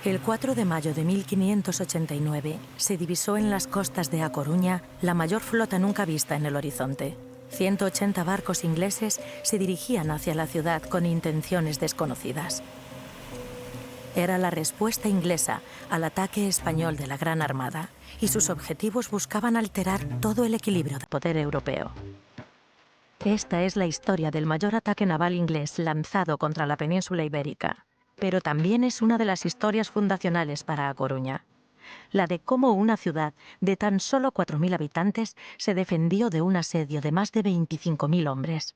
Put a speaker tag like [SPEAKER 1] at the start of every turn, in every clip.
[SPEAKER 1] El 4 de mayo de 1589 se divisó en las costas de A Coruña la mayor flota nunca vista en el horizonte. 180 barcos ingleses se dirigían hacia la ciudad con intenciones desconocidas. Era la respuesta inglesa al ataque español de la Gran Armada, y sus objetivos buscaban alterar todo el equilibrio de poder europeo. Esta es la historia del mayor ataque naval inglés lanzado contra la península ibérica, pero también es una de las historias fundacionales para A Coruña, la de cómo una ciudad de tan solo 4.000 habitantes se defendió de un asedio de más de 25.000 hombres.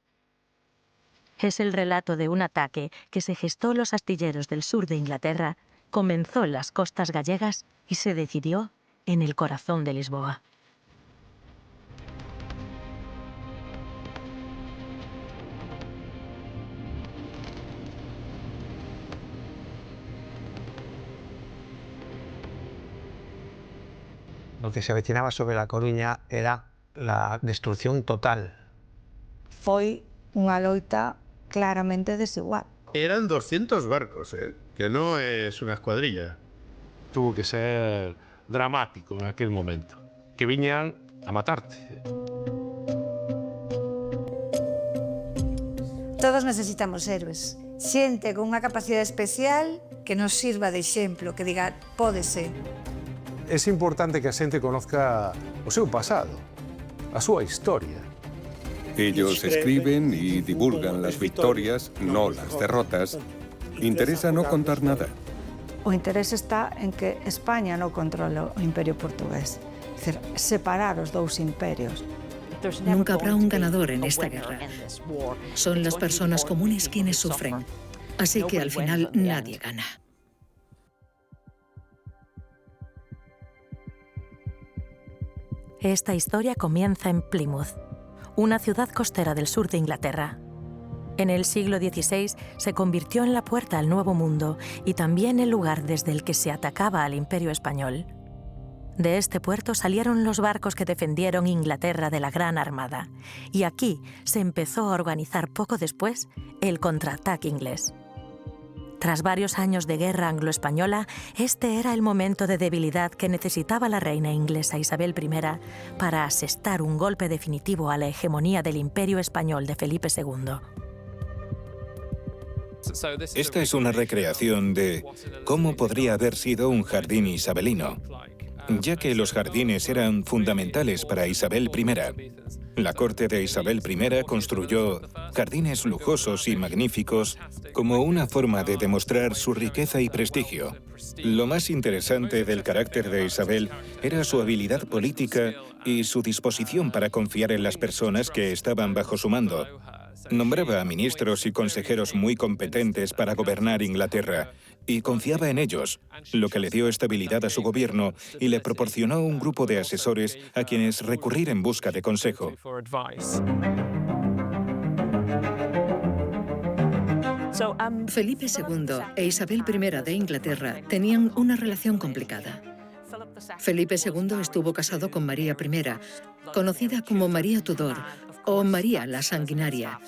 [SPEAKER 1] Es el relato de un ataque que se gestó en los astilleros del sur de Inglaterra, comenzó en las costas gallegas y se decidió en el corazón de Lisboa.
[SPEAKER 2] Lo que se avecinaba sobre La Coruña era la destrucción total.
[SPEAKER 3] Foi unha loita claramente desigual.
[SPEAKER 4] Eran 200 barcos, que no es una escuadrilla. Tuvo que ser dramático en aquel momento. Que viñan a matarte.
[SPEAKER 3] Todos necesitamos héroes. Xente con unha capacidade especial que nos sirva de exemplo, que diga, pódese.
[SPEAKER 5] Es importante que a xente conozca o seu pasado, a súa historia.
[SPEAKER 6] Ellos escriben y divulgan las victorias, no las derrotas. Interesa no contar nada.
[SPEAKER 3] O interés está en que España non controla o imperio portugués. É dicir, separar os dous imperios.
[SPEAKER 7] Nunca habrá un ganador en esta guerra. Son las personas comunes quienes sufren. Así que al final nadie gana.
[SPEAKER 1] Esta historia comienza en Plymouth, una ciudad costera del sur de Inglaterra. En el siglo XVI se convirtió en la puerta al Nuevo Mundo y también el lugar desde el que se atacaba al Imperio Español. De este puerto salieron los barcos que defendieron Inglaterra de la Gran Armada, y aquí se empezó a organizar poco después el contraataque inglés. Tras varios años de guerra anglo-española, este era el momento de debilidad que necesitaba la reina inglesa Isabel I para asestar un golpe definitivo a la hegemonía del Imperio Español de Felipe II.
[SPEAKER 8] Esta es una recreación de cómo podría haber sido un jardín isabelino, ya que los jardines eran fundamentales para Isabel I. La corte de Isabel I construyó jardines lujosos y magníficos como una forma de demostrar su riqueza y prestigio. Lo más interesante del carácter de Isabel era su habilidad política y su disposición para confiar en las personas que estaban bajo su mando. Nombraba a ministros y consejeros muy competentes para gobernar Inglaterra y confiaba en ellos, lo que le dio estabilidad a su gobierno y le proporcionó un grupo de asesores a quienes recurrir en busca de consejo.
[SPEAKER 7] Felipe II e Isabel I de Inglaterra tenían una relación complicada. Felipe II estuvo casado con María I, conocida como María Tudor o María la Sanguinaria,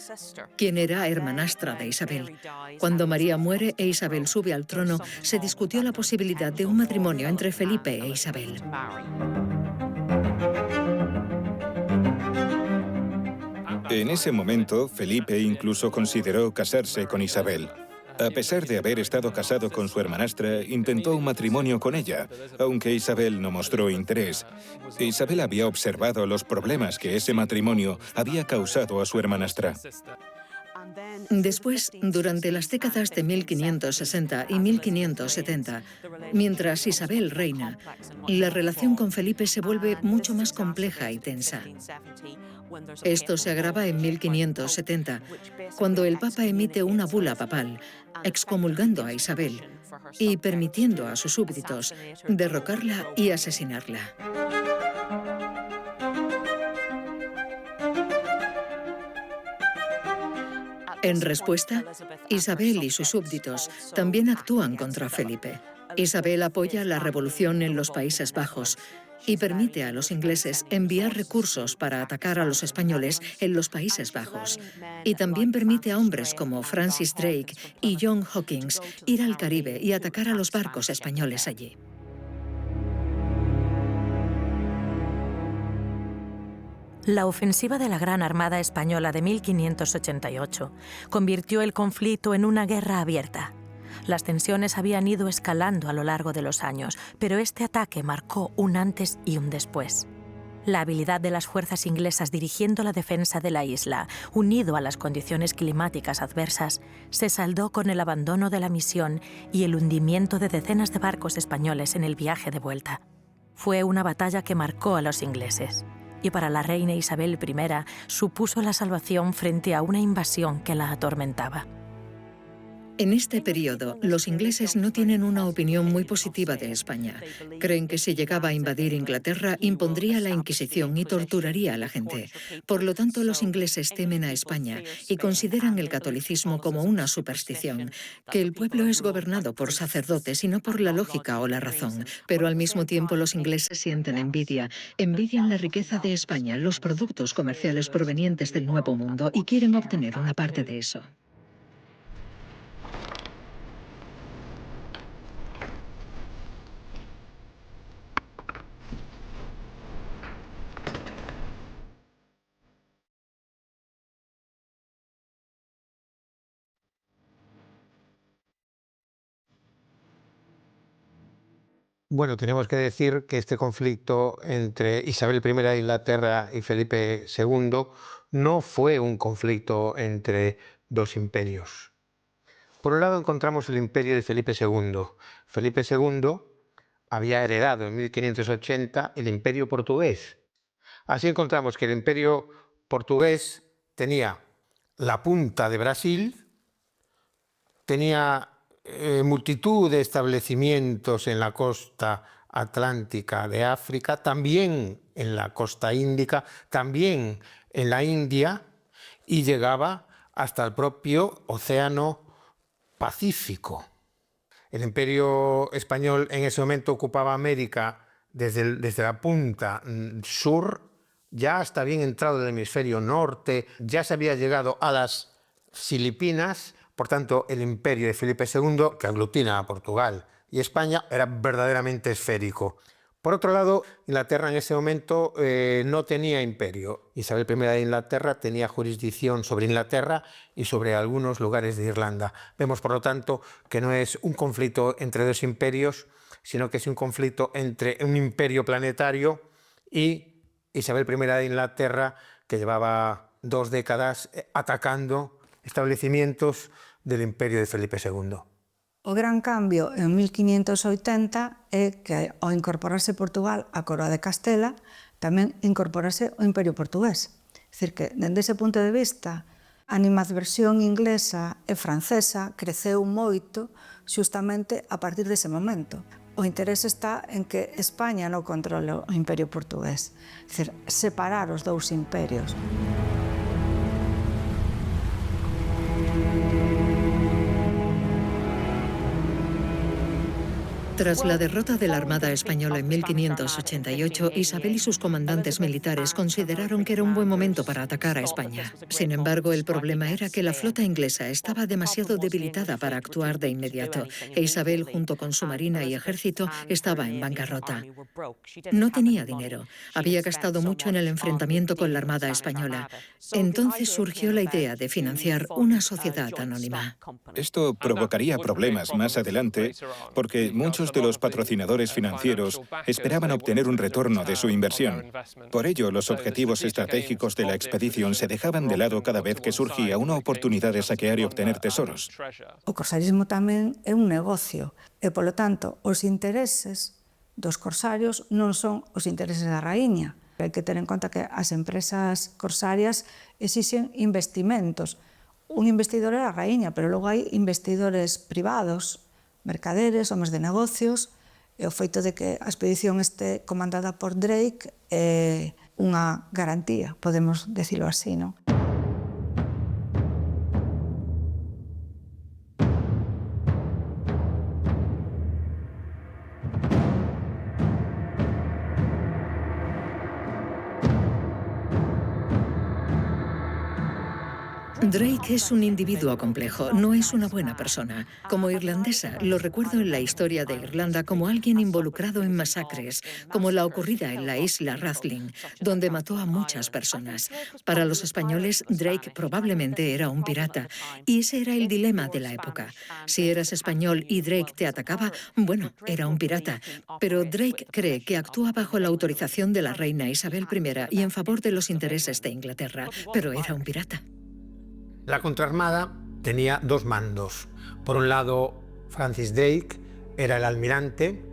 [SPEAKER 7] quien era hermanastra de Isabel. Cuando María muere e Isabel sube al trono, se discutió la posibilidad de un matrimonio entre Felipe e Isabel.
[SPEAKER 8] En ese momento, Felipe incluso consideró casarse con Isabel. A pesar de haber estado casado con su hermanastra, intentó un matrimonio con ella, aunque Isabel no mostró interés. Isabel había observado los problemas que ese matrimonio había causado a su hermanastra.
[SPEAKER 7] Después, durante las décadas de 1560 y 1570, mientras Isabel reina, la relación con Felipe se vuelve mucho más compleja y tensa. Esto se agrava en 1570, cuando el Papa emite una bula papal, excomulgando a Isabel y permitiendo a sus súbditos derrocarla y asesinarla. En respuesta, Isabel y sus súbditos también actúan contra Felipe. Isabel apoya la revolución en los Países Bajos y permite a los ingleses enviar recursos para atacar a los españoles en los Países Bajos. Y también permite a hombres como Francis Drake y John Hawkins ir al Caribe y atacar a los barcos españoles allí.
[SPEAKER 1] La ofensiva de la Gran Armada Española de 1588 convirtió el conflicto en una guerra abierta. Las tensiones habían ido escalando a lo largo de los años, pero este ataque marcó un antes y un después. La habilidad de las fuerzas inglesas dirigiendo la defensa de la isla, unido a las condiciones climáticas adversas, se saldó con el abandono de la misión y el hundimiento de decenas de barcos españoles en el viaje de vuelta. Fue una batalla que marcó a los ingleses, y para la reina Isabel I supuso la salvación frente a una invasión que la atormentaba.
[SPEAKER 7] En este periodo, los ingleses no tienen una opinión muy positiva de España. Creen que si llegaba a invadir Inglaterra, impondría la Inquisición y torturaría a la gente. Por lo tanto, los ingleses temen a España y consideran el catolicismo como una superstición, que el pueblo es gobernado por sacerdotes y no por la lógica o la razón. Pero al mismo tiempo, los ingleses sienten envidia. Envidian la riqueza de España, los productos comerciales provenientes del Nuevo Mundo, y quieren obtener una parte de eso.
[SPEAKER 2] Bueno, tenemos que decir que este conflicto entre Isabel I de Inglaterra y Felipe II no fue un conflicto entre dos imperios. Por un lado encontramos el imperio de Felipe II. Felipe II había heredado en 1580 el imperio portugués. Así encontramos que el imperio portugués tenía la punta de Brasil, tenía multitud de establecimientos en la costa atlántica de África, también en la costa índica, también en la India, y llegaba hasta el propio Océano Pacífico. El imperio español en ese momento ocupaba América desde la punta sur, ya hasta bien entrado del hemisferio norte, ya se había llegado a las Filipinas. Por tanto, el imperio de Felipe II, que aglutina a Portugal y España, era verdaderamente esférico. Por otro lado, Inglaterra en ese momento no tenía imperio. Isabel I de Inglaterra tenía jurisdicción sobre Inglaterra y sobre algunos lugares de Irlanda. Vemos, por lo tanto, que no es un conflicto entre dos imperios, sino que es un conflicto entre un imperio planetario y Isabel I de Inglaterra, que llevaba 2 décadas atacando establecimientos del imperio de Felipe II.
[SPEAKER 3] O gran cambio en 1580 é que ao incorporarse Portugal á Coroa de Castela tamén incorporarse o Imperio Portugués. É dicir que, dende ese punto de vista, a animadversión inglesa e francesa creceu moito xustamente a partir dese momento. O interese está en que España non controle o Imperio Portugués, é dicir, separar os dous imperios.
[SPEAKER 7] Tras la derrota de la Armada Española en 1588, Isabel y sus comandantes militares consideraron que era un buen momento para atacar a España. Sin embargo, el problema era que la flota inglesa estaba demasiado debilitada para actuar de inmediato, e Isabel, junto con su marina y ejército, estaba en bancarrota. No tenía dinero, había gastado mucho en el enfrentamiento con la Armada Española. Entonces surgió la idea de financiar una sociedad anónima.
[SPEAKER 8] Esto provocaría problemas más adelante porque muchos de los patrocinadores financieros esperaban obtener un retorno de su inversión. Por ello, los objetivos estratégicos de la expedición se dejaban de lado cada vez que surgía una oportunidad de saquear y obtener tesoros.
[SPEAKER 3] O corsarismo tamén é un negocio e, polo tanto, os intereses dos corsarios non son os intereses da raíña. Hai que ter en conta que as empresas corsarias exixen investimentos. Un investidor é a raíña, pero logo hai investidores privados, mercaderes, homes de negocios, e o feito de que a expedición este comandada por Drake é unha garantía, podemos decirlo así, non?
[SPEAKER 7] Drake es un individuo complejo, no es una buena persona. Como irlandesa, lo recuerdo en la historia de Irlanda como alguien involucrado en masacres, como la ocurrida en la isla Rathlin, donde mató a muchas personas. Para los españoles, Drake probablemente era un pirata, y ese era el dilema de la época. Si eras español y Drake te atacaba, bueno, era un pirata. Pero Drake cree que actúa bajo la autorización de la reina Isabel I y en favor de los intereses de Inglaterra, pero era un pirata.
[SPEAKER 2] La contraarmada tenía dos mandos. Por un lado, Francis Drake era el almirante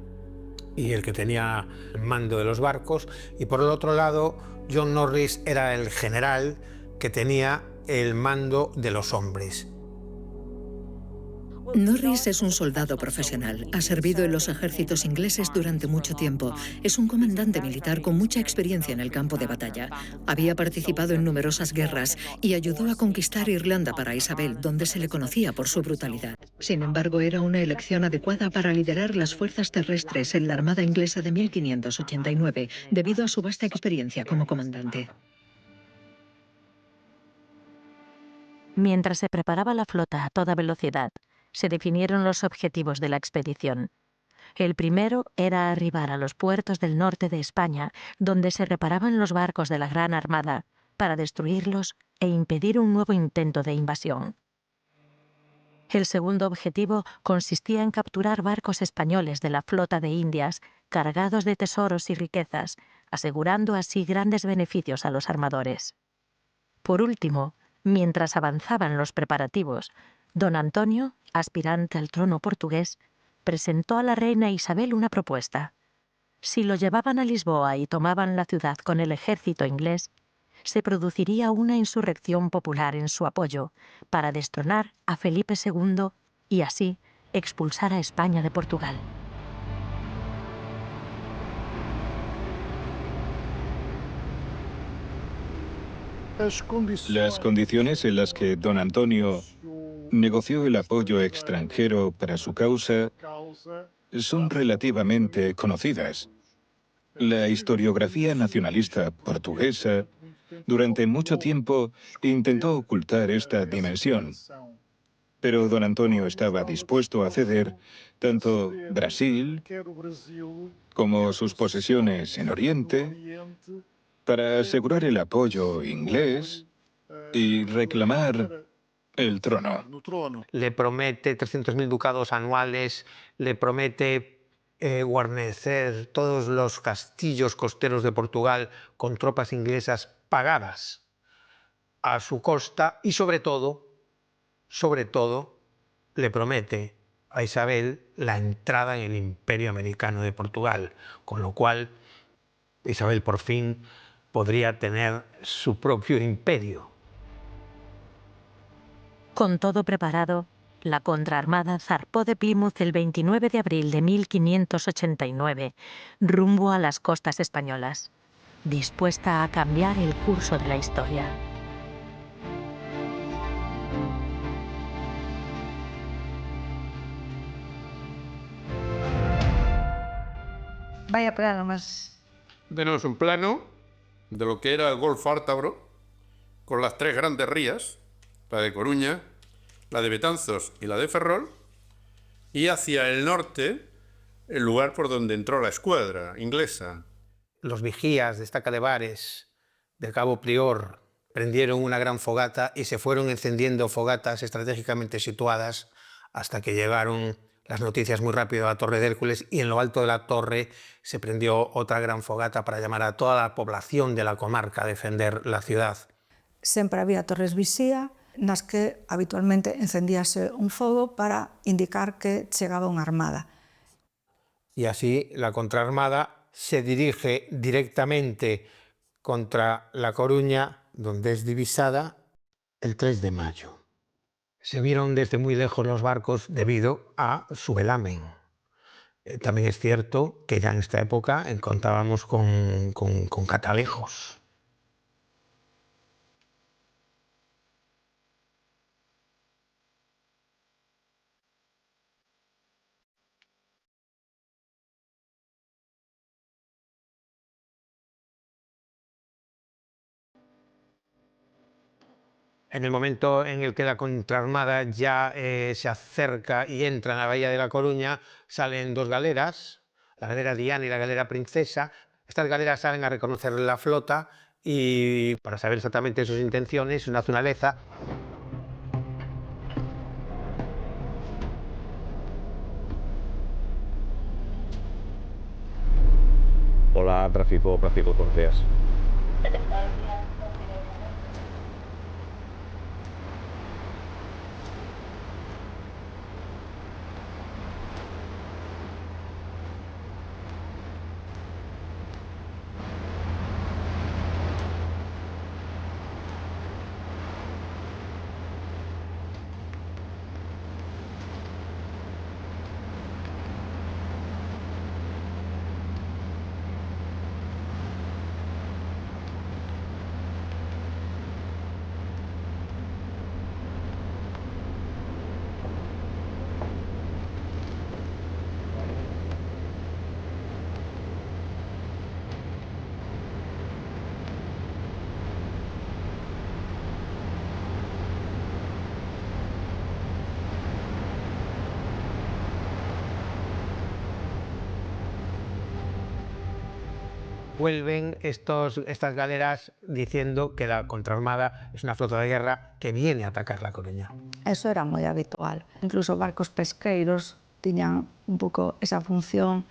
[SPEAKER 2] y el que tenía el mando de los barcos, y por el otro lado, John Norris era el general que tenía el mando de los hombres.
[SPEAKER 7] Norris es un soldado profesional. Ha servido en los ejércitos ingleses durante mucho tiempo. Es un comandante militar con mucha experiencia en el campo de batalla. Había participado en numerosas guerras y ayudó a conquistar Irlanda para Isabel, donde se le conocía por su brutalidad. Sin embargo, era una elección adecuada para liderar las fuerzas terrestres en la Armada inglesa de 1589, debido a su vasta experiencia como comandante.
[SPEAKER 1] Mientras se preparaba la flota a toda velocidad, se definieron los objetivos de la expedición. El primero era arribar a los puertos del norte de España, donde se reparaban los barcos de la Gran Armada, para destruirlos e impedir un nuevo intento de invasión. El segundo objetivo consistía en capturar barcos españoles de la flota de Indias cargados de tesoros y riquezas, asegurando así grandes beneficios a los armadores. Por último, mientras avanzaban los preparativos, don Antonio, aspirante al trono portugués, presentó a la reina Isabel una propuesta. Si lo llevaban a Lisboa y tomaban la ciudad con el ejército inglés, se produciría una insurrección popular en su apoyo para destronar a Felipe II y así expulsar a España de Portugal.
[SPEAKER 8] Las condiciones en las que don Antonio negoció el apoyo extranjero para su causa son relativamente conocidas. La historiografía nacionalista portuguesa durante mucho tiempo intentó ocultar esta dimensión, pero don Antonio estaba dispuesto a ceder tanto Brasil como sus posesiones en Oriente para asegurar el apoyo inglés y reclamar el trono.
[SPEAKER 2] Le promete 300.000 ducados anuales, le promete guarnecer todos los castillos costeros de Portugal con tropas inglesas pagadas a su costa y sobre todo, le promete a Isabel la entrada en el Imperio Americano de Portugal, con lo cual Isabel por fin podría tener su propio imperio.
[SPEAKER 1] Con todo preparado, la contraarmada zarpó de Plymouth el 29 de abril de 1589, rumbo a las costas españolas, dispuesta a cambiar el curso de la historia.
[SPEAKER 3] Vaya plano más.
[SPEAKER 9] Tenemos un plano de lo que era el Golfo Ártabro, con las tres grandes rías, la de Coruña, la de Betanzos y la de Ferrol, y hacia el norte, el lugar por donde entró la escuadra inglesa.
[SPEAKER 2] Los vigías de Estaca de Bares, de Cabo Prior, prendieron una gran fogata y se fueron encendiendo fogatas estratégicamente situadas hasta que llegaron las noticias muy rápido a la Torre de Hércules, y en lo alto de la torre se prendió otra gran fogata para llamar a toda la población de la comarca a defender la ciudad.
[SPEAKER 3] Sempre había torres visía nas que habitualmente encendíase un fogo para indicar que chegaba unha armada.
[SPEAKER 2] Y así la contraarmada se dirige directamente contra La Coruña, donde es divisada el 3 de mayo. Se vieron desde muy lejos los barcos debido a su velamen. También es cierto que ya en esta época contábamos con catalejos. En el momento en el que la contraarmada ya se acerca y entra en la bahía de La Coruña, salen dos galeras, la galera Diana y la galera Princesa. Estas galeras salen a reconocer la flota y para saber exactamente sus intenciones, su naturaleza.
[SPEAKER 10] Hola, tráfico, buenos días.
[SPEAKER 2] Vuelven estas galeras diciendo que la contraarmada es una flota de guerra que viene a atacar La Coruña.
[SPEAKER 3] Eso era moi habitual. Incluso barcos pesqueiros tiñan un pouco esa función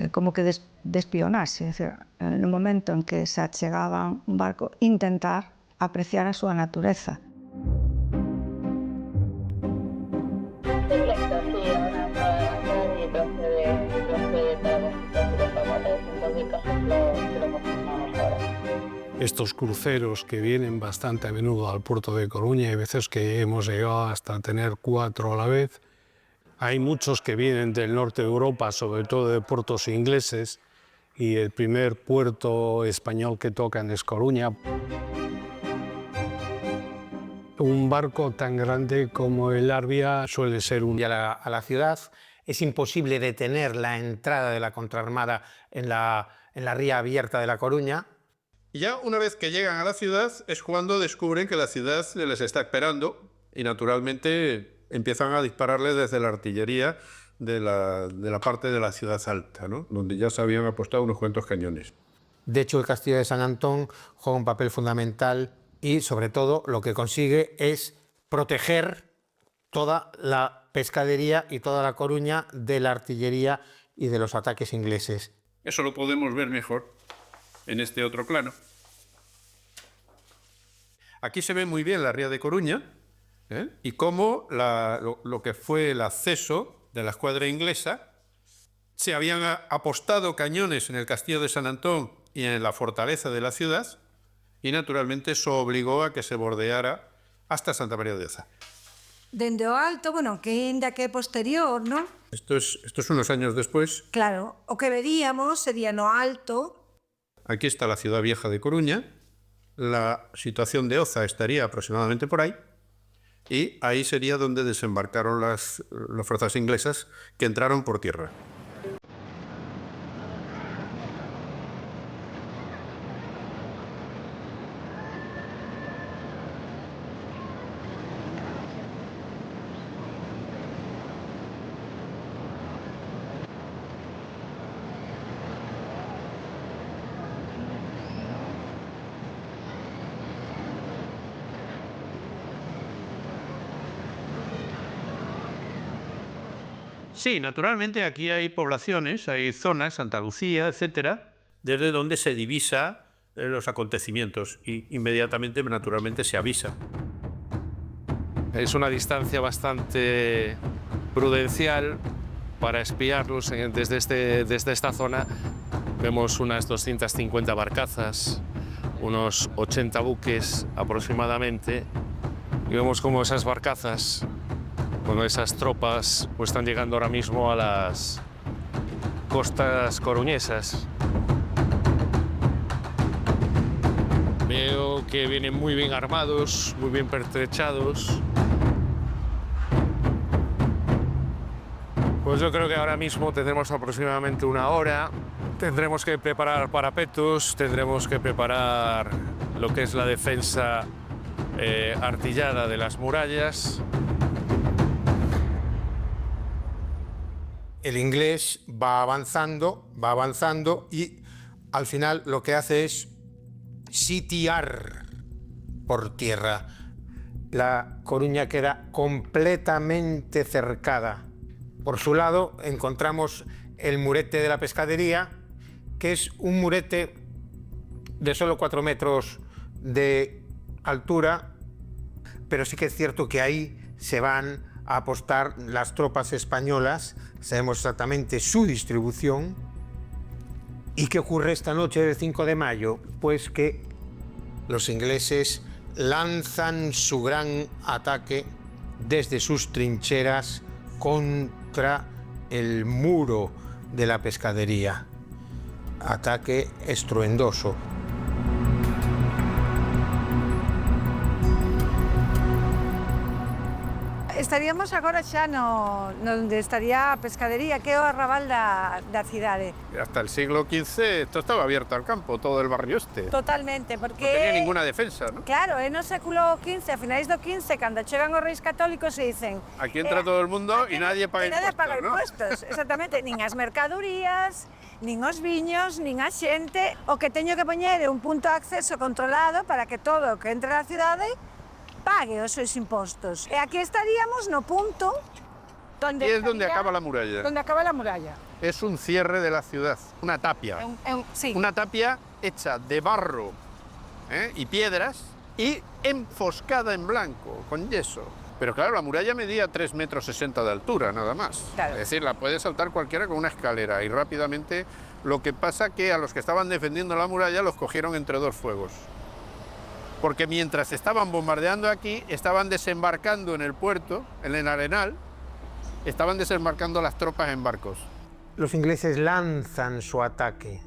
[SPEAKER 3] como que de espionaxe. É dicir, no momento en que se achegaban un barco, intentar apreciar a súa natureza.
[SPEAKER 5] Estos cruceros que vienen bastante a menudo al puerto de Coruña, hay veces que hemos llegado hasta tener 4 a la vez. Hay muchos que vienen del norte de Europa, sobre todo de puertos ingleses, y el primer puerto español que tocan es Coruña. Un barco tan grande como el Arbia suele ser un...
[SPEAKER 2] Y a la ciudad es imposible detener la entrada de la contraarmada en la ría abierta de La Coruña.
[SPEAKER 9] Y ya una vez que llegan a la ciudad es cuando descubren que la ciudad les está esperando y naturalmente empiezan a dispararle desde la artillería de la parte de la ciudad alta, ¿no? Donde ya se habían apostado unos cuantos cañones.
[SPEAKER 2] De hecho, el castillo de San Antón juega un papel fundamental y, sobre todo, lo que consigue es proteger toda la pescadería y toda La Coruña de la artillería y de los ataques ingleses.
[SPEAKER 9] Eso lo podemos ver mejor en este otro plano. Aquí se ve muy bien la ría de Coruña, y cómo lo que fue el acceso de la escuadra inglesa. Se habían apostado cañones en el castillo de San Antón y en la fortaleza de la ciudad, y naturalmente eso obligó a que se bordeara hasta Santa María de Oza.
[SPEAKER 11] Dende o alto, bueno, que ainda que é posterior, non?
[SPEAKER 9] Esto es unos años después.
[SPEAKER 11] Claro, o que veríamos sería no alto.
[SPEAKER 9] Aquí está la ciudad vieja de Coruña, la situación de Oza estaría aproximadamente por ahí, y ahí sería donde desembarcaron las fuerzas inglesas que entraron por tierra. Sí, naturalmente aquí hay poblaciones, hay zonas, Santa Lucía, etcétera, desde donde se divisa los acontecimientos y inmediatamente, naturalmente, se avisa.
[SPEAKER 10] Es una distancia bastante prudencial para espiarlos desde esta zona. Vemos unas 250 barcazas, unos 80 buques aproximadamente, y vemos cómo esas barcazas, bueno, esas tropas pues están llegando ahora mismo a las costas coruñesas. Veo que vienen muy bien armados, muy bien pertrechados. Pues yo creo que ahora mismo tendremos aproximadamente una hora. Tendremos que preparar parapetos, tendremos que preparar lo que es la defensa artillada de las murallas.
[SPEAKER 2] El inglés va avanzando y al final lo que hace es sitiar por tierra. La Coruña queda completamente cercada. Por su lado encontramos el murete de la pescadería, que es un murete de solo 4 metros de altura, pero sí que es cierto que ahí se van a apostar las tropas españolas. Sabemos exactamente su distribución. ¿Y qué ocurre esta noche del 5 de mayo? Pues que los ingleses lanzan su gran ataque desde sus trincheras contra el muro de la pescadería. Ataque estruendoso.
[SPEAKER 11] Estaríamos agora xa onde estaría a pescadería, que é o arrabal da cidade.
[SPEAKER 9] Hasta el siglo XV esto estaba abierto al campo, todo el barrio este.
[SPEAKER 11] Totalmente, porque...
[SPEAKER 9] No tenía ninguna defensa, ¿no?
[SPEAKER 11] Claro, é no século XV, a finais do XV, cando chegan os reis católicos e dicen...
[SPEAKER 9] Aquí entra todo el mundo y nadie paga impuestos,
[SPEAKER 11] paga
[SPEAKER 9] ¿no?
[SPEAKER 11] impuestos, exactamente, nin as mercadurías, nin os viños, nin a xente. O que teño que poñer é un punto de acceso controlado para que todo o que entre na cidade pague os seus impostos. E aquí estaríamos no punto donde...
[SPEAKER 9] Y es donde acaba la muralla.
[SPEAKER 11] Donde acaba la muralla.
[SPEAKER 9] Es un cierre de la ciudad, una tapia.
[SPEAKER 11] Sí.
[SPEAKER 9] Una tapia hecha de barro y piedras y enfoscada en blanco, con yeso. Pero claro, la muralla medía 3,60 metros de altura, nada más.
[SPEAKER 11] Claro.
[SPEAKER 9] Es decir, la puede saltar cualquiera con una escalera y rápidamente. Lo que pasa que a los que estaban defendiendo la muralla los cogieron entre dos fuegos. Porque mientras estaban bombardeando aquí, estaban desembarcando en el puerto, en el Arenal, estaban desembarcando las tropas en barcos.
[SPEAKER 2] Los ingleses lanzan su ataque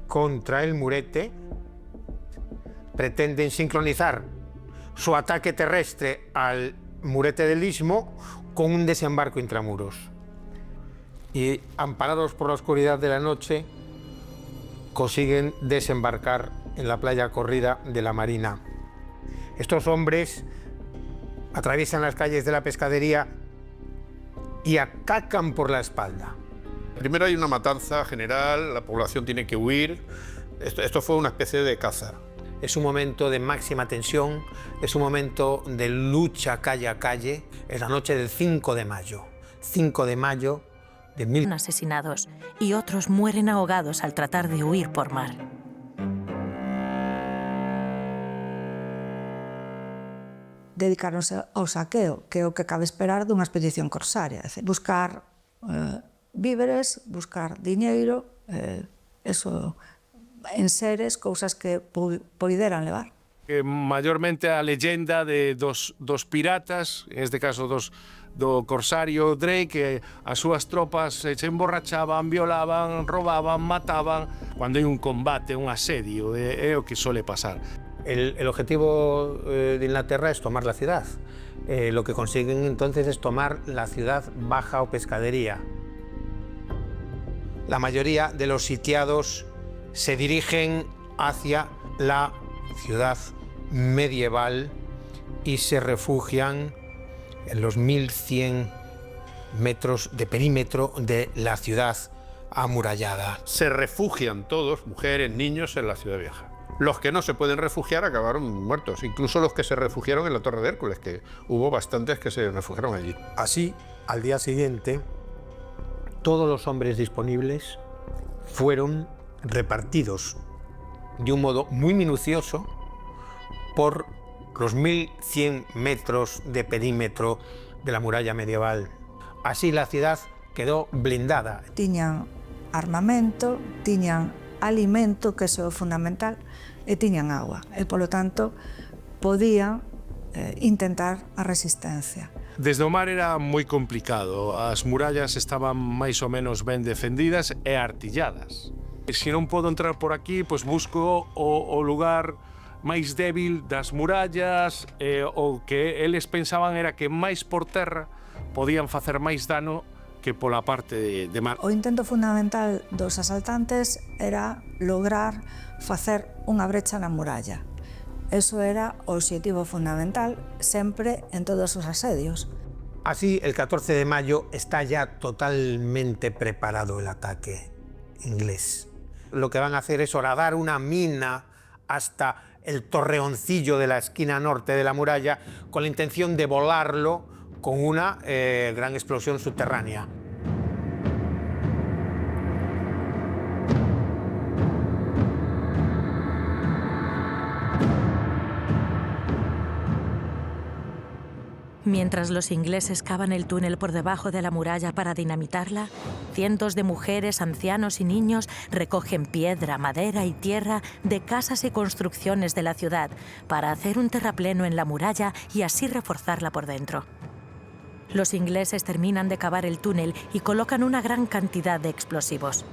[SPEAKER 2] contra el murete, pretenden sincronizar su ataque terrestre al murete del Istmo con un desembarco intramuros. Y amparados por la oscuridad de la noche, consiguen desembarcar en la playa corrida de la Marina. Estos hombres atraviesan las calles de la pescadería y atacan por la espalda.
[SPEAKER 9] Primero hay una matanza general, la población tiene que huir. Esto fue una especie de caza.
[SPEAKER 2] Es un momento de máxima tensión, es un momento de lucha calle a calle. Es la noche del 5 de mayo. 5 de mayo de 1000...
[SPEAKER 1] asesinados y otros mueren ahogados al tratar de huir por mar.
[SPEAKER 3] Dedicaronse ao saqueo, que é o que cabe esperar dunha expedición corsaria. É dicir, buscar víveres, buscar diñeiro, eso, enseres, cousas que poideran levar.
[SPEAKER 5] Mayormente a leyenda de dos piratas, en este caso do corsario Drake, que as súas tropas se emborrachaban, violaban, robaban, mataban. Cando hai un combate, un asedio, é o que suele pasar.
[SPEAKER 2] El objetivo de Inglaterra es tomar la ciudad. Lo que consiguen entonces es tomar la ciudad baja o pescadería. La mayoría de los sitiados se dirigen hacia la ciudad medieval y se refugian en los 1100 metros de perímetro de la ciudad amurallada.
[SPEAKER 9] Se refugian todos, mujeres, niños, en la ciudad vieja. Los que no se pueden refugiar acabaron muertos, incluso los que se refugiaron en la Torre de Hércules, que hubo bastantes que se refugiaron allí.
[SPEAKER 2] Así, al día siguiente, todos los hombres disponibles fueron repartidos de un modo muy minucioso por los 1100 metros de perímetro de la muralla medieval. Así la ciudad quedó blindada.
[SPEAKER 3] Tiñan armamento, tiñan alimento, que é o fundamental, e tiñan agua. E, polo tanto, podían intentar a resistencia.
[SPEAKER 5] Desde o mar era moi complicado. As murallas estaban máis ou menos ben defendidas e artilladas. Se non podo entrar por aquí, pois busco o lugar máis débil das murallas, o que eles pensaban era que máis por terra podían facer máis dano que pola parte de mar.
[SPEAKER 3] O intento fundamental dos asaltantes era lograr facer unha brecha na muralla. Eso era o obxectivo fundamental sempre en todos os asedios.
[SPEAKER 2] Así, el 14 de mayo está ya totalmente preparado el ataque inglés. Lo que van a hacer es horadar una mina hasta el torreoncillo de la esquina norte de la muralla con la intención de volarlo con una gran explosión subterránea.
[SPEAKER 1] Mientras los ingleses cavan el túnel por debajo de la muralla para dinamitarla, cientos de mujeres, ancianos y niños recogen piedra, madera y tierra de casas y construcciones de la ciudad para hacer un terrapleno en la muralla y así reforzarla por dentro. Los ingleses terminan de cavar el túnel y colocan una gran cantidad de explosivos.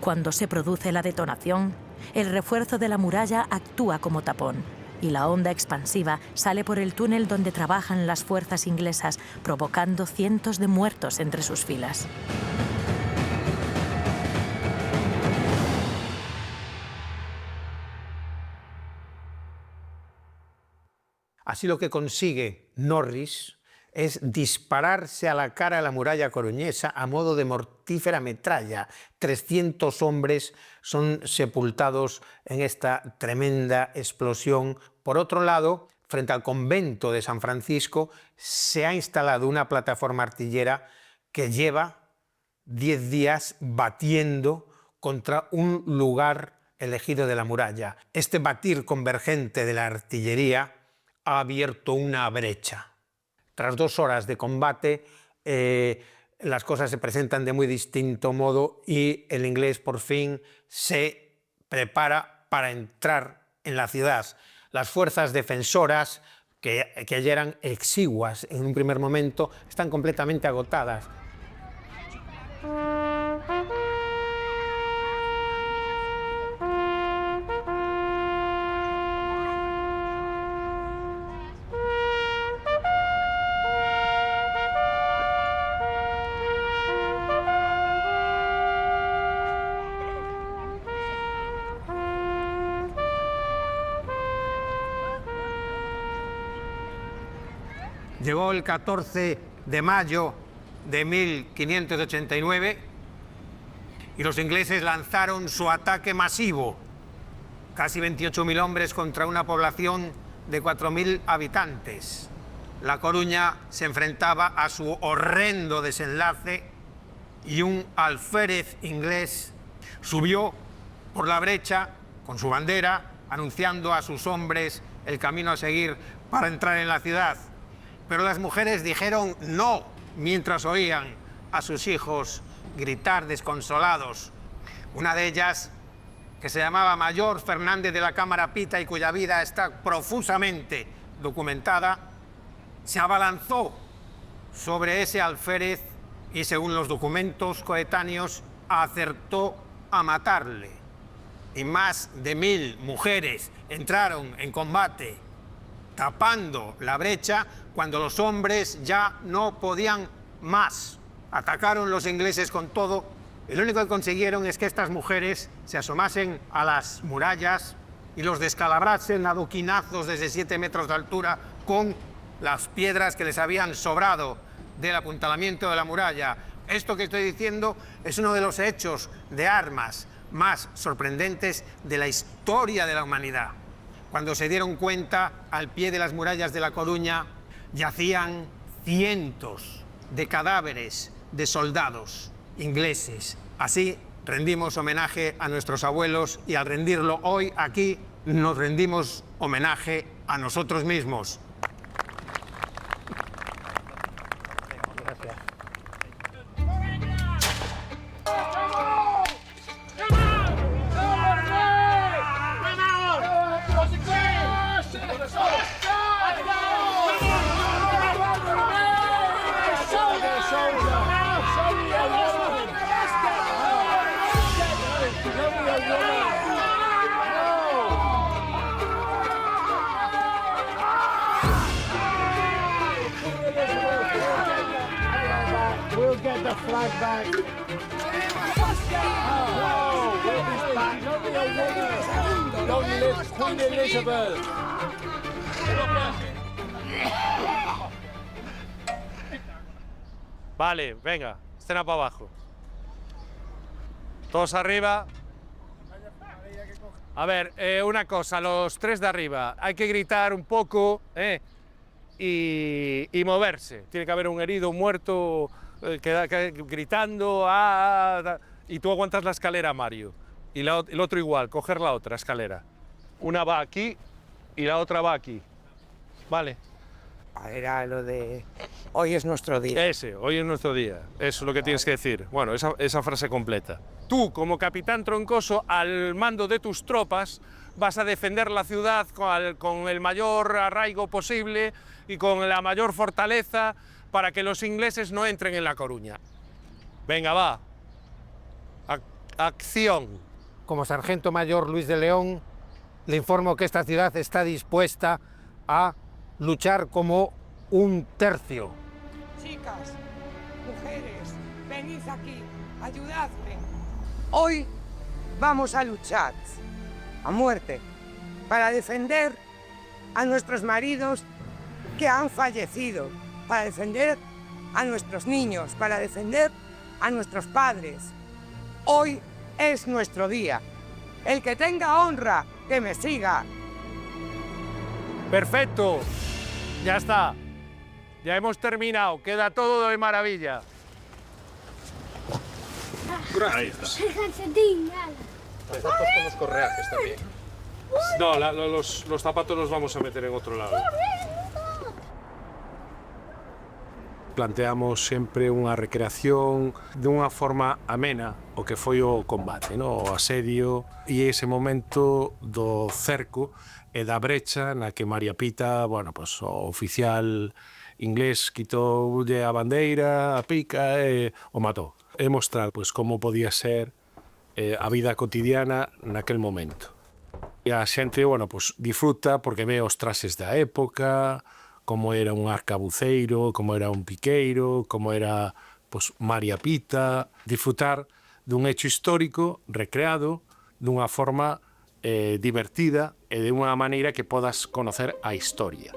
[SPEAKER 1] Cuando se produce la detonación, el refuerzo de la muralla actúa como tapón y la onda expansiva sale por el túnel donde trabajan las fuerzas inglesas, provocando cientos de muertos entre sus filas.
[SPEAKER 2] Así lo que consigue Norris es dispararse a la cara de la muralla coruñesa a modo de mortífera metralla. 300 hombres son sepultados en esta tremenda explosión. Por otro lado, frente al convento de San Francisco, se ha instalado una plataforma artillera que lleva 10 días batiendo contra un lugar elegido de la muralla. Este batir convergente de la artillería ha abierto una brecha. Tras 2 horas de combate, las cosas se presentan de muy distinto modo y el inglés por fin se prepara para entrar en la ciudad. Las fuerzas defensoras, que ayer eran exiguas en un primer momento, están completamente agotadas. Llegó el 14 de mayo de 1589 y los ingleses lanzaron su ataque masivo. Casi 28.000 hombres contra una población de 4.000 habitantes. La Coruña se enfrentaba a su horrendo desenlace y un alférez inglés subió por la brecha con su bandera, anunciando a sus hombres el camino a seguir para entrar en la ciudad. Pero las mujeres dijeron no mientras oían a sus hijos gritar desconsolados. Una de ellas, que se llamaba Mayor Fernández de la Cámara Pita y cuya vida está profusamente documentada, se abalanzó sobre ese alférez y, según los documentos coetáneos, acertó a matarle. Y más de 1000 mujeres entraron en combate tapando la brecha cuando los hombres ya no podían más. Atacaron los ingleses con todo y lo único que consiguieron es que estas mujeres se asomasen a las murallas y los descalabrasen a adoquinazos desde 7 metros de altura con las piedras que les habían sobrado del apuntalamiento de la muralla. Esto que estoy diciendo es uno de los hechos de armas más sorprendentes de la historia de la humanidad. Cuando se dieron cuenta, al pie de las murallas de La Coruña yacían cientos de cadáveres de soldados ingleses. Así rendimos homenaje a nuestros abuelos y al rendirlo hoy aquí nos rendimos homenaje a nosotros mismos. Gracias. We'll get the flag back. Oh, we'll be back. Long live Queen Elizabeth.
[SPEAKER 10] Vale, venga, escena para abajo. Todos arriba. A ver, una cosa, los tres de arriba, hay que gritar un poco y moverse. Tiene que haber un herido, un muerto, gritando, y tú aguantas la escalera, Mario. Y el otro igual, coger la otra escalera. Una va aquí y la otra va aquí. Vale.
[SPEAKER 12] Era lo de hoy es nuestro día.
[SPEAKER 10] Ese, hoy es nuestro día. Eso es lo que tienes que decir. Bueno, esa frase completa. Tú, como capitán Troncoso, al mando de tus tropas, vas a defender la ciudad con el mayor arraigo posible y con la mayor fortaleza para que los ingleses no entren en La Coruña. Venga, va. Acción.
[SPEAKER 2] Como sargento mayor Luis de León, le informo que esta ciudad está dispuesta a luchar como un tercio.
[SPEAKER 12] Chicas, mujeres, venid aquí, ayudadme. Hoy vamos a luchar a muerte para defender a nuestros maridos que han fallecido, para defender a nuestros niños, para defender a nuestros padres. Hoy es nuestro día. El que tenga honra, que me siga.
[SPEAKER 10] Perfecto. Ya está. Ya hemos terminado. Queda todo de maravilla.
[SPEAKER 9] Gracias.
[SPEAKER 10] Zapatos con los correajes también. No, los zapatos los vamos a meter en otro lado. Planteamos sempre unha recreación dunha forma amena o que foi o combate, no? O asedio e ese momento do cerco e da brecha na que María Pita, bueno, pues, o oficial inglés quitoulle a bandeira, a pica e o matou. E mostrar pues, como podía ser a vida cotidiana naquel momento. E a xente, bueno, pues, disfruta porque ve os traxes da época, como era un arcabuceiro, como era un piqueiro, como era pues, María Pita, disfrutar dun hecho histórico recreado dunha forma divertida e de unha maneira que podas conocer a historia.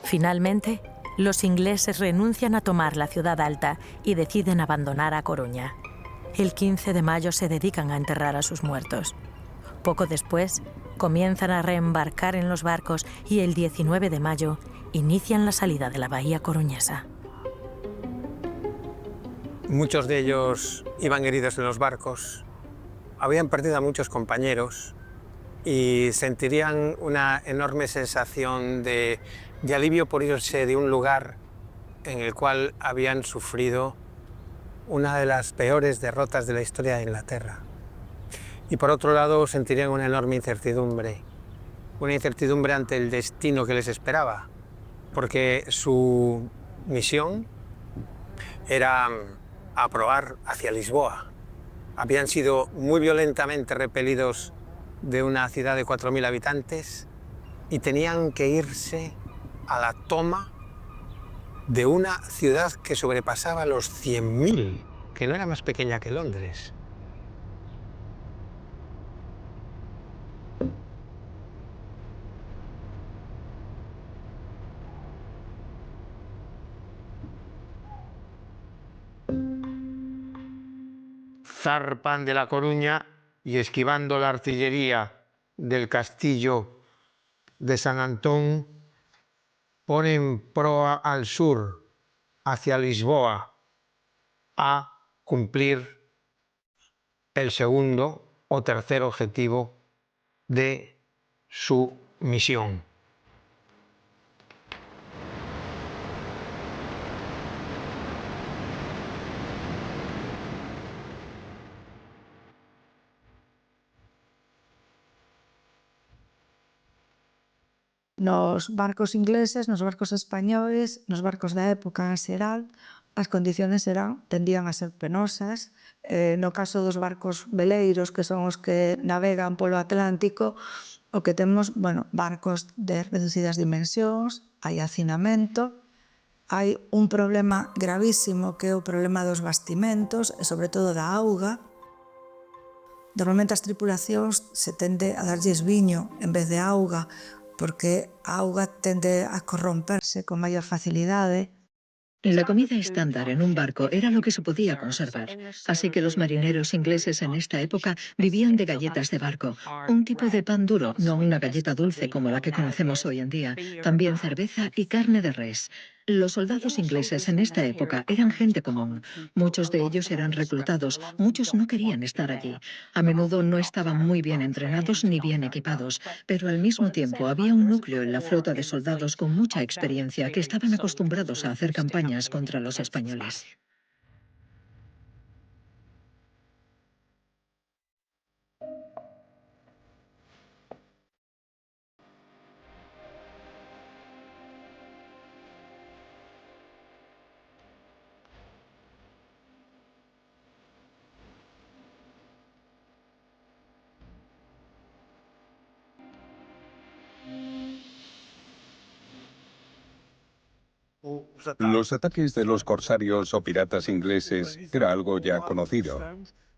[SPEAKER 1] Finalmente, los ingleses renuncian a tomar la ciudad alta y deciden abandonar A Coruña. El 15 de mayo se dedican a enterrar a sus muertos. Poco después, comienzan a reembarcar en los barcos y el 19 de mayo inician la salida de la bahía coruñesa.
[SPEAKER 2] Muchos de ellos iban heridos en los barcos, habían perdido a muchos compañeros y sentirían una enorme sensación de alivio por irse de un lugar en el cual habían sufrido una de las peores derrotas de la historia de Inglaterra. Y por otro lado sentirían una enorme incertidumbre ante el destino que les esperaba, porque su misión era aprobar hacia Lisboa. Habían sido muy violentamente repelidos de una ciudad de 4.000 habitantes y tenían que irse a la toma de una ciudad que sobrepasaba los 100.000, que no era más pequeña que Londres. Zarpan de La Coruña y esquivando la artillería del castillo de San Antón, ponen proa al sur, hacia Lisboa, a cumplir el segundo o tercer objetivo de su misión.
[SPEAKER 3] Nos barcos ingleses, nos barcos españoles, nos barcos da época en xeral, as condiciones tendían a ser penosas. No caso dos barcos veleiros, que son os que navegan polo Atlántico, O que temos, bueno, barcos de reducidas dimensións, hai hacinamento, hai un problema gravísimo que é o problema dos bastimentos e sobre todo da auga. Normalmente as tripulacións se tende a darlles viño en vez de auga porque a auga tende a corromperse con maior facilidade.
[SPEAKER 7] La comida estándar en un barco era lo que se podía conservar, así que los marineros ingleses en esta época vivían de galletas de barco, un tipo de pan duro, no una galleta dulce como la que conocemos hoy en día, también cerveza y carne de res. Los soldados ingleses en esta época eran gente común. Muchos de ellos eran reclutados, muchos no querían estar allí. A menudo no estaban muy bien entrenados ni bien equipados, pero al mismo tiempo había un núcleo en la flota de soldados con mucha experiencia que estaban acostumbrados a hacer campañas contra los españoles.
[SPEAKER 6] Los ataques de los corsarios o piratas ingleses era algo ya conocido.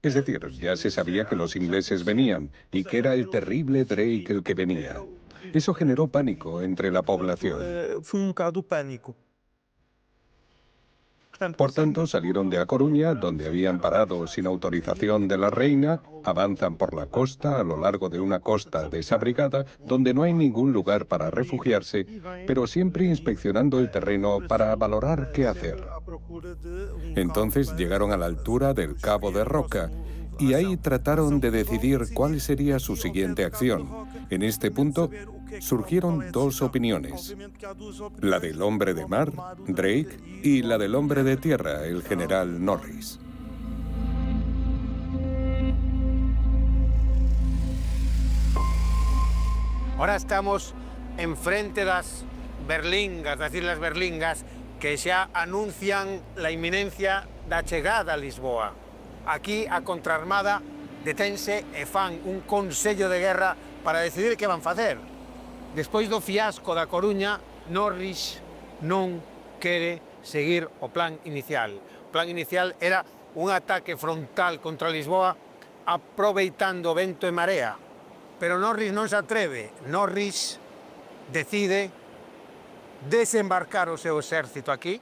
[SPEAKER 6] Es decir, ya se sabía que los ingleses venían y que era el terrible Drake el que venía. Eso generó pánico entre la población. Por tanto, salieron de A Coruña, donde habían parado sin autorización de la reina, avanzan por la costa a lo largo de una costa desabrigada, donde no hay ningún lugar para refugiarse, pero siempre inspeccionando el terreno para valorar qué hacer. Entonces llegaron a la altura del Cabo de Roca, y ahí trataron de decidir cuál sería su siguiente acción. En este punto surgieron dos opiniones: la del hombre de mar, Drake, y la del hombre de tierra, el general Norris.
[SPEAKER 2] Ahora estamos enfrente das berlingas, das Islas Berlingas, que xa anuncian la inminencia da chegada a Lisboa. Aquí a contraarmada detense e fan un consello de guerra para decidir que van facer. Despois do fiasco da Coruña, Norris non quere seguir o plan inicial. O plan inicial era un ataque frontal contra Lisboa aproveitando vento e marea. Pero Norris non se atreve. Norris decide desembarcar o seu exército aquí.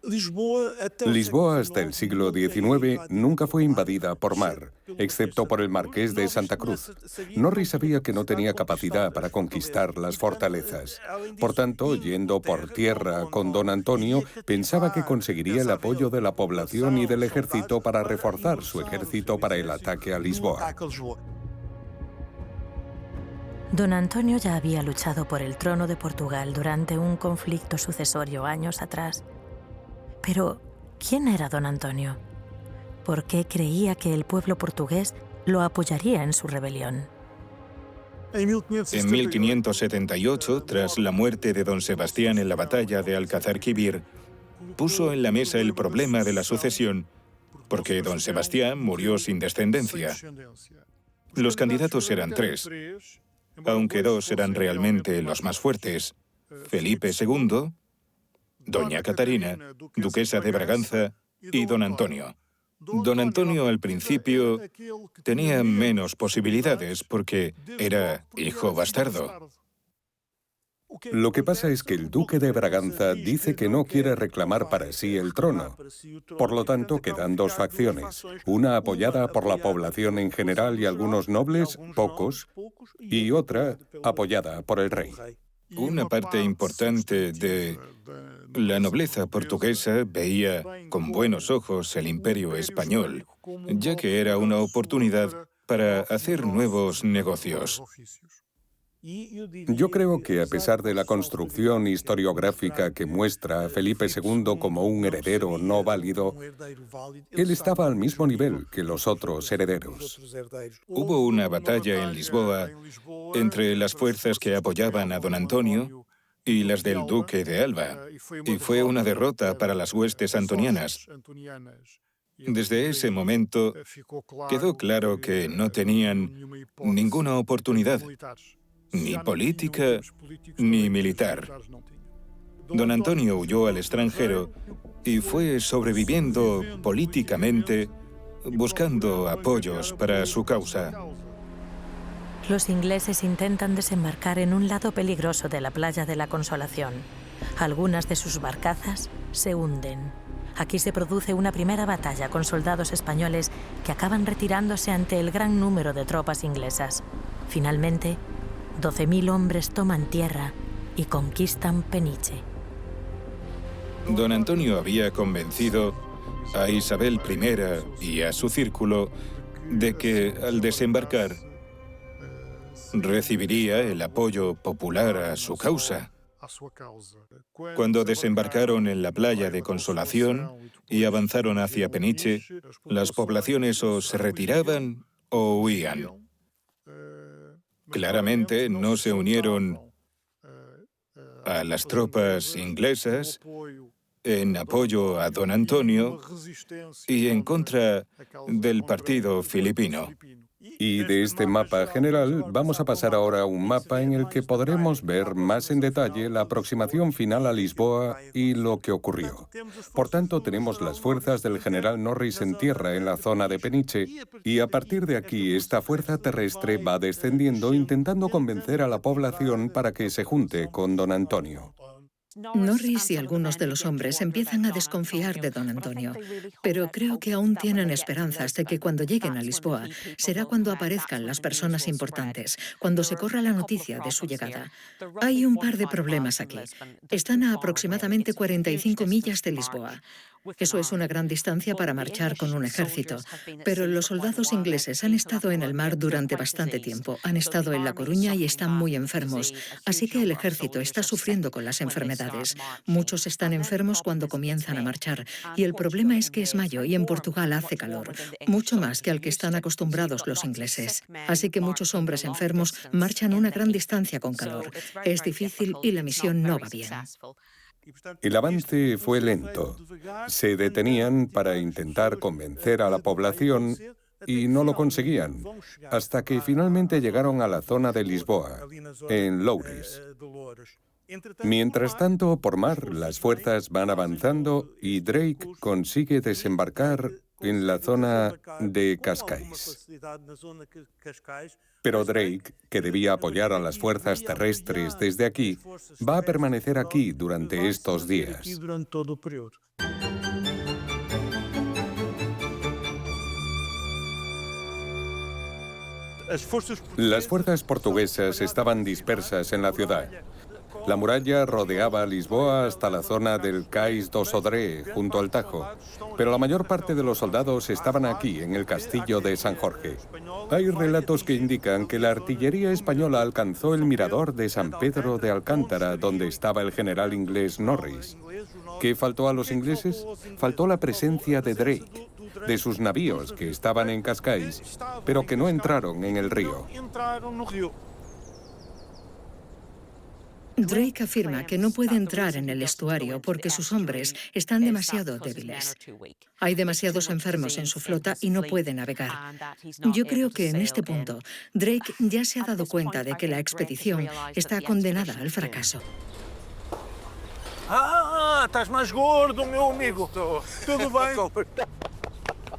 [SPEAKER 6] Lisboa hasta el siglo XIX nunca fue invadida por mar, excepto por el Marqués de Santa Cruz. Norris sabía que no tenía capacidad para conquistar las fortalezas. Por tanto, yendo por tierra con don Antonio, pensaba que conseguiría el apoyo de la población y del ejército para reforzar su ejército para el ataque a Lisboa.
[SPEAKER 1] Don Antonio ya había luchado por el trono de Portugal durante un conflicto sucesorio años atrás. Pero, ¿quién era don Antonio? ¿Por qué creía que el pueblo portugués lo apoyaría en su rebelión?
[SPEAKER 8] En 1578, tras la muerte de don Sebastián en la batalla de Alcázar-Quibir, puso en la mesa el problema de la sucesión, porque don Sebastián murió sin descendencia. Los candidatos eran tres, aunque dos eran realmente los más fuertes: Felipe II, doña Catarina, duquesa de Braganza, y don Antonio. Don Antonio al principio tenía menos posibilidades porque era hijo bastardo.
[SPEAKER 6] Lo que pasa es que el duque de Braganza dice que no quiere reclamar para sí el trono. Por lo tanto, quedan dos facciones, una apoyada por la población en general y algunos nobles, pocos, y otra apoyada por el rey.
[SPEAKER 8] Una parte importante de la nobleza portuguesa veía con buenos ojos el imperio español, ya que era una oportunidad para hacer nuevos negocios.
[SPEAKER 6] Yo creo que a pesar de la construcción historiográfica que muestra a Felipe II como un heredero no válido, él estaba al mismo nivel que los otros herederos.
[SPEAKER 8] Hubo una batalla en Lisboa entre las fuerzas que apoyaban a don Antonio y las del duque de Alba, y fue una derrota para las huestes antonianas. Desde ese momento quedó claro que no tenían ninguna oportunidad. ni política ni militar. Don Antonio huyó al extranjero y fue sobreviviendo políticamente, buscando apoyos para su causa.
[SPEAKER 1] Los ingleses intentan desembarcar en un lado peligroso de la playa de la Consolación. Algunas de sus barcazas se hunden. Aquí se produce una primera batalla con soldados españoles que acaban retirándose ante el gran número de tropas inglesas. Finalmente, 12.000 hombres toman tierra y conquistan Peniche.
[SPEAKER 8] Don Antonio había convencido a Isabel I y a su círculo de que al desembarcar recibiría el apoyo popular a su causa. Cuando desembarcaron en la playa de Consolación y avanzaron hacia Peniche, las poblaciones o se retiraban o huían. Claramente no se unieron a las tropas inglesas en apoyo a don Antonio y en contra del partido filipino.
[SPEAKER 6] Y de este mapa general vamos a pasar ahora a un mapa en el que podremos ver más en detalle la aproximación final a Lisboa y lo que ocurrió. Por tanto, tenemos las fuerzas del general Norris en tierra en la zona de Peniche y a partir de aquí esta fuerza terrestre va descendiendo intentando convencer a la población para que se junte con don Antonio.
[SPEAKER 7] Norris y algunos de los hombres empiezan a desconfiar de don Antonio, pero creo que aún tienen esperanzas de que cuando lleguen a Lisboa será cuando aparezcan las personas importantes, cuando se corra la noticia de su llegada. Hay un par de problemas aquí. Están a aproximadamente 45 millas de Lisboa. Eso es una gran distancia para marchar con un ejército, pero los soldados ingleses han estado en el mar durante bastante tiempo, han estado en La Coruña y están muy enfermos, así que el ejército está sufriendo con las enfermedades. Muchos están enfermos cuando comienzan a marchar, y el problema es que es mayo y en Portugal hace calor, mucho más que al que están acostumbrados los ingleses. Así que muchos hombres enfermos marchan una gran distancia con calor. Es difícil y la misión no va bien.
[SPEAKER 6] El avance fue lento. Se detenían para intentar convencer a la población y no lo conseguían, hasta que finalmente llegaron a la zona de Lisboa, en Loures. Mientras tanto, por mar, las fuerzas van avanzando y Drake consigue desembarcar en la zona de Cascais. Pero Drake, que debía apoyar a las fuerzas terrestres desde aquí, va a permanecer aquí durante estos días. Las fuerzas portuguesas estaban dispersas en la ciudad. La muralla rodeaba Lisboa hasta la zona del Cais do Sodré, junto al Tajo, pero la mayor parte de los soldados estaban aquí, en el castillo de San Jorge. Hay relatos que indican que la artillería española alcanzó el mirador de San Pedro de Alcántara, donde estaba el general inglés Norris. ¿Qué faltó a los ingleses? Faltó la presencia de Drake, de sus navíos que estaban en Cascais, pero que no entraron en el río.
[SPEAKER 7] Drake afirma que no puede entrar en el estuario porque sus hombres están demasiado débiles. Hay demasiados enfermos en su flota y no puede navegar. Yo creo que en este punto Drake ya se ha dado cuenta de que la expedición está condenada al fracaso.
[SPEAKER 10] Estás más gordo, meu amigo. Tudo bem?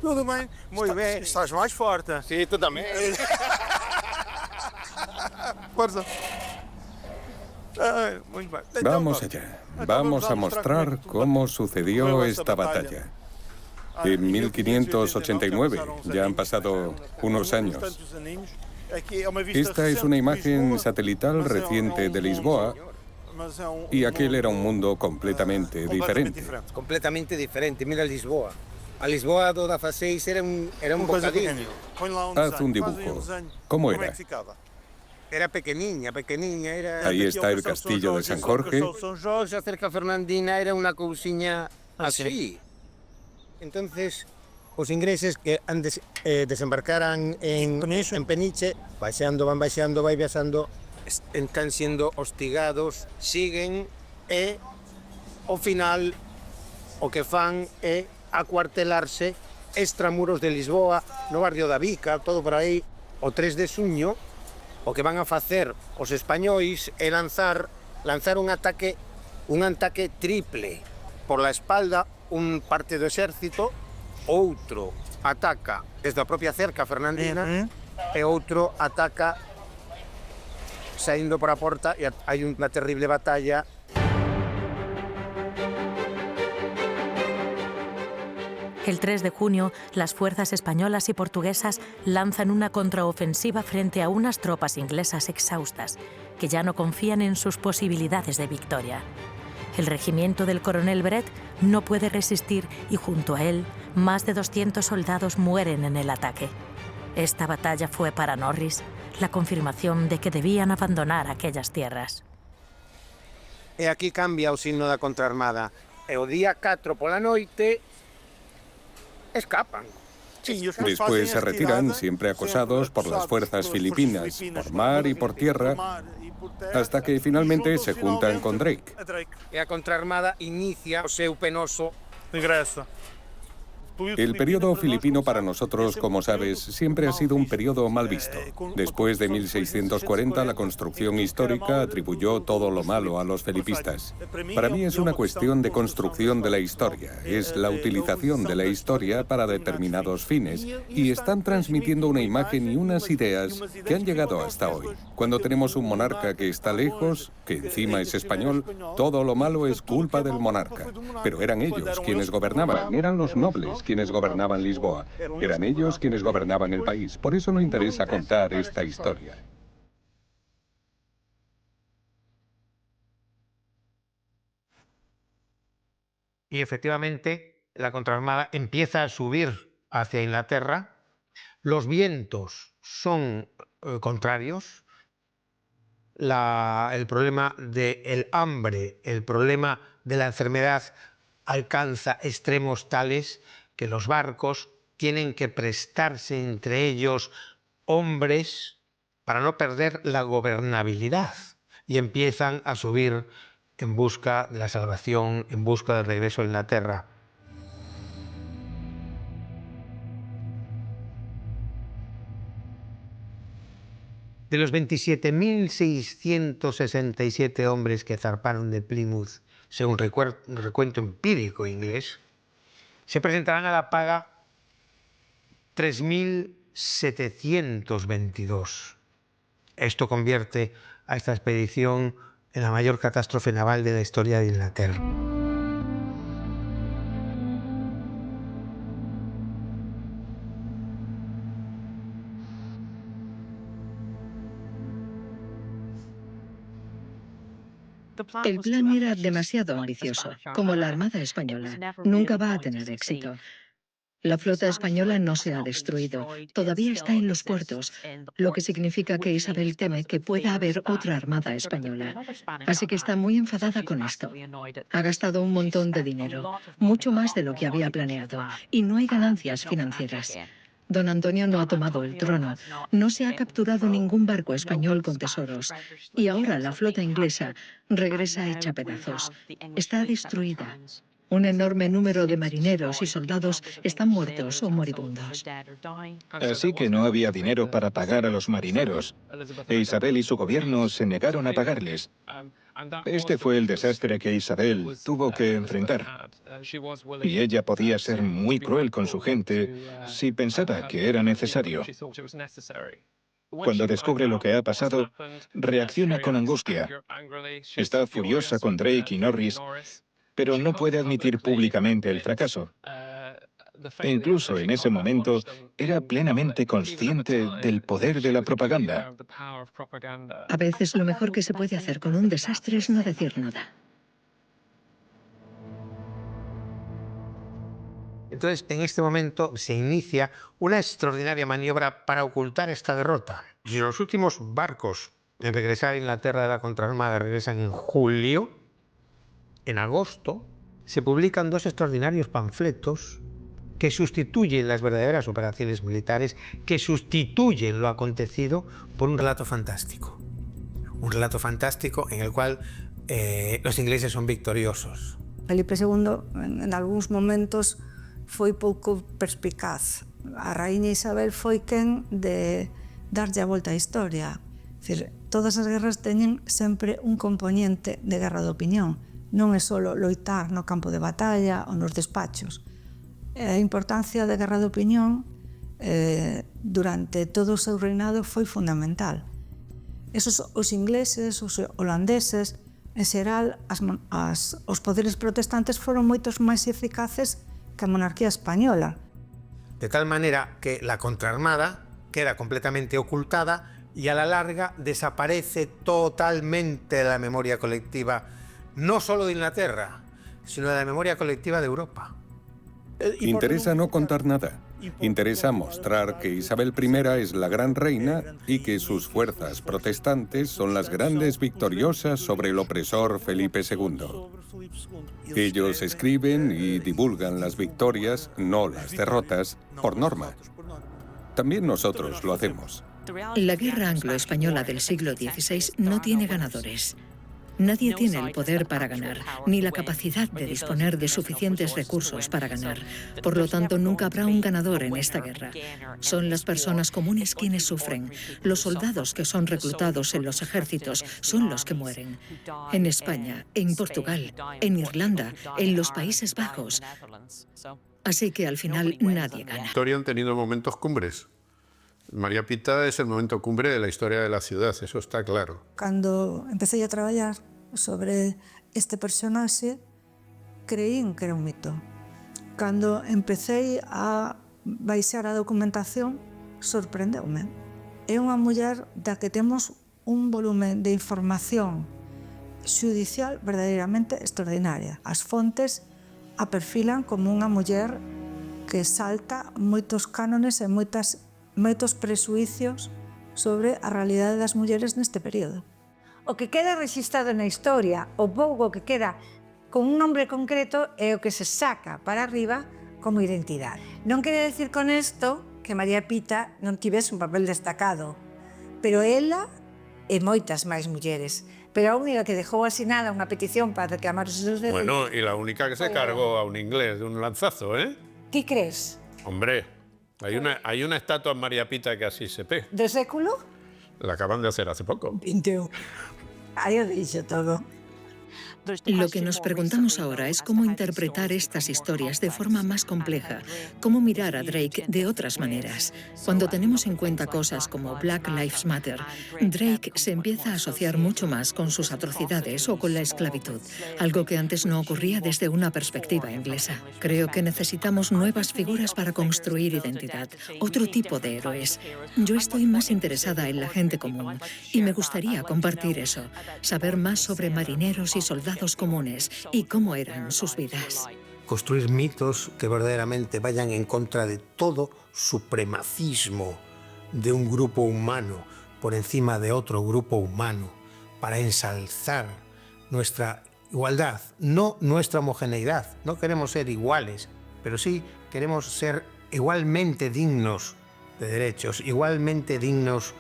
[SPEAKER 10] Tudo bem? Muy bien. Estás más fuerte.
[SPEAKER 9] Sí, tú también.
[SPEAKER 10] Fuerza.
[SPEAKER 6] Vamos allá. Vamos a mostrar cómo sucedió esta batalla. En 1589, ya han pasado unos años. Esta es una imagen satelital reciente de Lisboa y aquel era un mundo completamente diferente.
[SPEAKER 13] Completamente diferente. Mira Lisboa. A Lisboa do da Faceis era un bocadinho.
[SPEAKER 6] Haz un dibujo. ¿Cómo era?
[SPEAKER 13] Era pequeniña. Era...
[SPEAKER 6] Ahí está el castillo de San Jorge.
[SPEAKER 13] Son Jorge, acerca Fernandina, era una cousiña así. Entonces, os ingleses que desembarcaran en Peniche, van baixando, están siendo hostigados, siguen e, ao final, o que fan é acuartelarse extramuros de Lisboa, no barrio da Vica, todo por aí, o 3 de xuño, o que van a facer os españois é lanzar un ataque triple. Por la espalda, un parte do exército, outro ataca desde a propia cerca fernandina e outro ataca saindo por a porta e hai unha terrible batalla.
[SPEAKER 1] El 3 de junio, las fuerzas españolas y portuguesas lanzan una contraofensiva frente a unas tropas inglesas exhaustas, que ya no confían en sus posibilidades de victoria. El regimiento del coronel Brett no puede resistir y junto a él, más de 200 soldados mueren en el ataque. Esta batalla fue para Norris la confirmación de que debían abandonar aquellas tierras.
[SPEAKER 13] E aquí cambia o signo da contraarmada. E o día 4 pola noite escapan.
[SPEAKER 6] Después se retiran, siempre acosados por las fuerzas filipinas, por mar y por tierra, hasta que finalmente se juntan con Drake.
[SPEAKER 13] E a contraarmada inicia o seu penoso
[SPEAKER 6] ingreso. El periodo filipino para nosotros, como sabes, siempre ha sido un periodo mal visto. Después de 1640, la construcción histórica atribuyó todo lo malo a los felipistas. Para mí es una cuestión de construcción de la historia. Es la utilización de la historia para determinados fines y están transmitiendo una imagen y unas ideas que han llegado hasta hoy. Cuando tenemos un monarca que está lejos, que encima es español, todo lo malo es culpa del monarca. Pero eran ellos quienes gobernaban. Eran los nobles quienes gobernaban Lisboa. Eran ellos quienes gobernaban el país. Por eso no interesa contar esta historia.
[SPEAKER 14] Y efectivamente, la contraarmada empieza a subir hacia Inglaterra. Los vientos son contrarios. El problema del hambre, el problema de la enfermedad alcanza extremos tales que los barcos tienen que prestarse entre ellos hombres para no perder la gobernabilidad y empiezan a subir en busca de la salvación, en busca del regreso a Inglaterra. De los 27.667 hombres que zarparon de Plymouth, según un recuento empírico inglés, se presentarán a la paga 3.722. Esto convierte a esta expedición en la mayor catástrofe naval de la historia de Inglaterra.
[SPEAKER 7] El plan era demasiado ambicioso, como la Armada Española. Nunca va a tener éxito. La flota española no se ha destruido, todavía está en los puertos, lo que significa que Isabel teme que pueda haber otra armada española. Así que está muy enfadada con esto. Ha gastado un montón de dinero, mucho más de lo que había planeado, y no hay ganancias financieras. Don Antonio no ha tomado el trono, no se ha capturado ningún barco español con tesoros, y ahora la flota inglesa regresa hecha pedazos. Está destruida. Un enorme número de marineros y soldados están muertos o moribundos.
[SPEAKER 8] Así que no había dinero para pagar a los marineros, e Isabel y su gobierno se negaron a pagarles. Este fue el desastre que Isabel tuvo que enfrentar. Y ella podía ser muy cruel con su gente si pensaba que era necesario. Cuando descubre lo que ha pasado, reacciona con angustia. Está furiosa con Drake y Norris, pero no puede admitir públicamente el fracaso. E incluso en ese momento era plenamente consciente del poder de la propaganda.
[SPEAKER 7] A veces lo mejor que se puede hacer con un desastre es no decir nada.
[SPEAKER 14] Entonces, en este momento se inicia una extraordinaria maniobra para ocultar esta derrota. Si los últimos barcos en regresar a Inglaterra de la contraarmada regresan en julio, en agosto se publican dos extraordinarios panfletos que sustituyen las verdaderas operaciones militares, que sustituyen lo acontecido por un relato fantástico. Un relato fantástico en el cual los ingleses son victoriosos.
[SPEAKER 3] Felipe II, en algúns momentos, foi pouco perspicaz. A raíña Isabel foi quen de darlle a volta á historia. É dicir, todas as guerras teñen sempre un componente de guerra de opinión. Non é só loitar no campo de batalla ou nos despachos. A importancia da guerra de opinión durante todo o seu reinado foi fundamental. Os ingleses, os holandeses, en xeral, os poderes protestantes foron moitos máis eficaces que a monarquía española.
[SPEAKER 2] De tal manera que la contraarmada queda completamente ocultada y a la larga desaparece totalmente de la memoria colectiva, no solo de Inglaterra, sino de la memoria colectiva de Europa.
[SPEAKER 6] Interesa no contar nada. Interesa mostrar que Isabel I es la gran reina y que sus fuerzas protestantes son las grandes victoriosas sobre el opresor Felipe II. Ellos escriben y divulgan las victorias, no las derrotas, por norma. También nosotros lo hacemos.
[SPEAKER 7] La guerra anglo-española del siglo XVI no tiene ganadores. Nadie tiene el poder para ganar, ni la capacidad de disponer de suficientes recursos para ganar. Por lo tanto, nunca habrá un ganador en esta guerra. Son las personas comunes quienes sufren. Los soldados que son reclutados en los ejércitos son los que mueren. En España, en Portugal, en Irlanda, en los Países Bajos. Así que al final nadie gana.
[SPEAKER 9] La historia han tenido momentos cumbres. María Pita es el momento cumbre de la historia de la ciudad, eso está claro.
[SPEAKER 3] Cando empecé a traballar sobre este personaxe, creín que era un mito. Cando empecé a baixar a documentación, sorprendeume. É unha muller da que temos un volumen de información xudicial verdadeiramente extraordinaria. As fontes a perfilan como unha muller que salta moitos cánones e moitos presuicios sobre a realidade das mulleres neste período.
[SPEAKER 11] O que queda registrado na historia, o pouco que queda con un nombre concreto é o que se saca para arriba como identidade. Non quere decir con isto que María Pita non tivese un papel destacado, pero ela e moitas máis mulleres. Pero a única que dejou asinada unha petición para reclamar os seus derechos...
[SPEAKER 9] Bueno, y la única que se cargó a un inglés de un lanzazo, ¿eh?
[SPEAKER 11] Ti crees?
[SPEAKER 9] Hombre, hay una estatua en María Pita que así se ve.
[SPEAKER 11] Do século?
[SPEAKER 9] La acaban de hacer hace poco.
[SPEAKER 11] 21. Aí o dixo todo.
[SPEAKER 7] Lo que nos preguntamos ahora es cómo interpretar estas historias de forma más compleja, cómo mirar a Drake de otras maneras. Cuando tenemos en cuenta cosas como Black Lives Matter, Drake se empieza a asociar mucho más con sus atrocidades o con la esclavitud, algo que antes no ocurría desde una perspectiva inglesa. Creo que necesitamos nuevas figuras para construir identidad, otro tipo de héroes. Yo estoy más interesada en la gente común y me gustaría compartir eso, saber más sobre marineros y soldados comunes y cómo eran sus vidas.
[SPEAKER 2] Construir mitos que verdaderamente vayan en contra de todo supremacismo de un grupo humano por encima de otro grupo humano, para ensalzar nuestra igualdad, no nuestra homogeneidad. No queremos ser iguales, pero sí queremos ser igualmente dignos de derechos, igualmente dignos